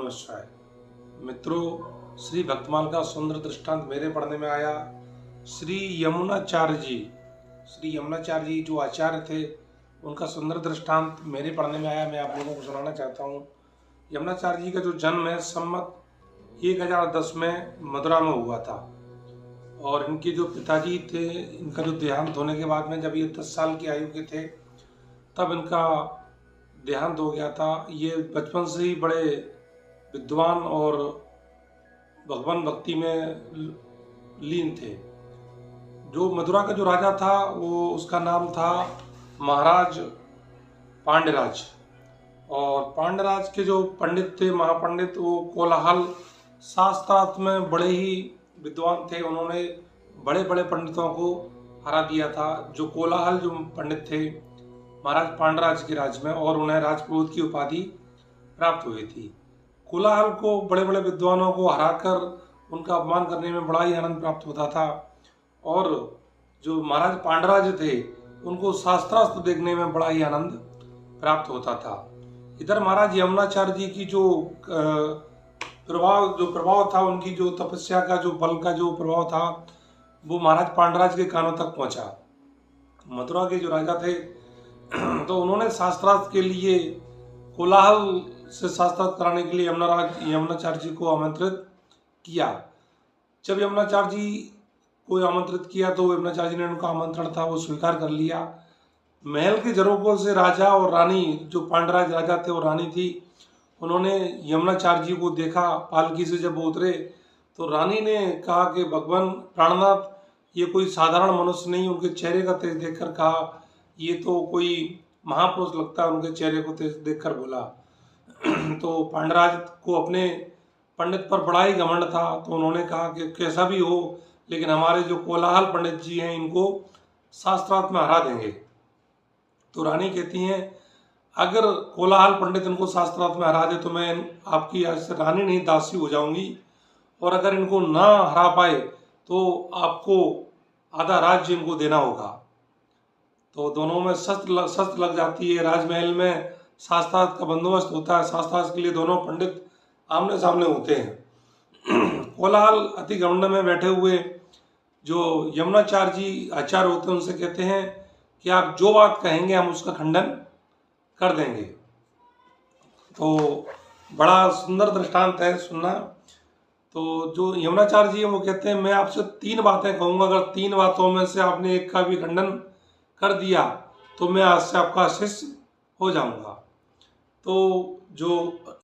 नमस्कार मित्रों, श्री भक्तमाल का सुंदर दृष्टांत मेरे पढ़ने में आया। श्री यमुनाचार्य जी जो आचार्य थे, उनका सुंदर दृष्टांत मेरे पढ़ने में आया। मैं आप लोगों को सुनाना चाहता हूँ। यमुनाचार्य जी का जो जन्म है संमत 1010 में मथुरा में हुआ था, और इनके जो पिताजी थे, इनका जो देहांत होने के बाद में जब ये 10 साल की आयु के थे तब इनका देहांत हो गया था। ये बचपन से ही बड़े विद्वान और भगवान भक्ति में लीन थे। जो मथुरा का जो राजा था वो उसका नाम था महाराज पांड्यराज, और पांड्यराज के जो पंडित थे, महापंडित, वो कोलाहल शास्त्रार्थ में बड़े ही विद्वान थे। उन्होंने बड़े बड़े पंडितों को हरा दिया था। जो कोलाहल जो पंडित थे महाराज पांड्यराज के राज में, और उन्हें राजपुरोहित की उपाधि प्राप्त हुई थी। कोलाहल को बड़े बड़े विद्वानों को हराकर उनका अपमान करने में बड़ा ही आनंद प्राप्त होता था, और जो महाराज पांड्यराज थे उनको शास्त्रास्त्र देखने में बड़ा ही आनंद प्राप्त होता था। इधर महाराज यमुनाचार्य जी की जो प्रभाव था, उनकी जो तपस्या का जो बल का जो प्रभाव था, वो महाराज पांड्यराज के कानों तक पहुंचा। मथुरा के जो राजा थे तो उन्होंने शास्त्रार्थ के लिए कोलाहल से शास्त्रार्थ कराने के लिए यमुनाचार्य जी को आमंत्रित किया। जब यमुनाचार्य जी को आमंत्रित किया तो यमुनाचार्य जी ने उनका आमंत्रण था वो स्वीकार कर लिया। महल के झरोकों से राजा और रानी, जो पांड्यराज राजा थे और रानी थी, उन्होंने यमुनाचार्य जी को देखा। पालकी से जब उतरे तो रानी ने कहा कि भगवान प्राणनाथ, ये कोई साधारण मनुष्य नहीं। उनके चेहरे का तेज देखकर कहा ये तो कोई महापुरुष लगता है। उनके चेहरे को तेज देखकर बोला। तो पांड्यराज को अपने पंडित पर बड़ा ही घमंड था, तो उन्होंने कहा कि कैसा भी हो, लेकिन हमारे जो कोलाहल पंडित जी हैं इनको शास्त्रार्थ में हरा देंगे। तो रानी कहती हैं अगर कोलाहल पंडित इनको शास्त्रार्थ में हरा दे तो मैं आपकी आज से रानी नहीं दासी हो जाऊंगी, और अगर इनको ना हरा पाए तो आपको आधा राज्य इनको देना होगा। तो दोनों में शस्त्र लग जाती है। राजमहल में शास्त्रार्थ का बंदोबस्त होता है। शास्त्रार्थ के लिए दोनों पंडित आमने सामने होते हैं। कोलाहल अति घमंड में बैठे हुए जो यमुनाचार्य जी आचार्य होते हैं उनसे कहते हैं कि आप जो बात कहेंगे हम उसका खंडन कर देंगे। तो बड़ा सुंदर दृष्टांत है, सुनना। तो जो यमुनाचार्य जी हैं वो कहते हैं मैं आपसे 3 बातें कहूँगा, अगर 3 बातों में से आपने एक का भी खंडन कर दिया तो मैं आज से आपका शिष्य हो जाऊंगा। तो जो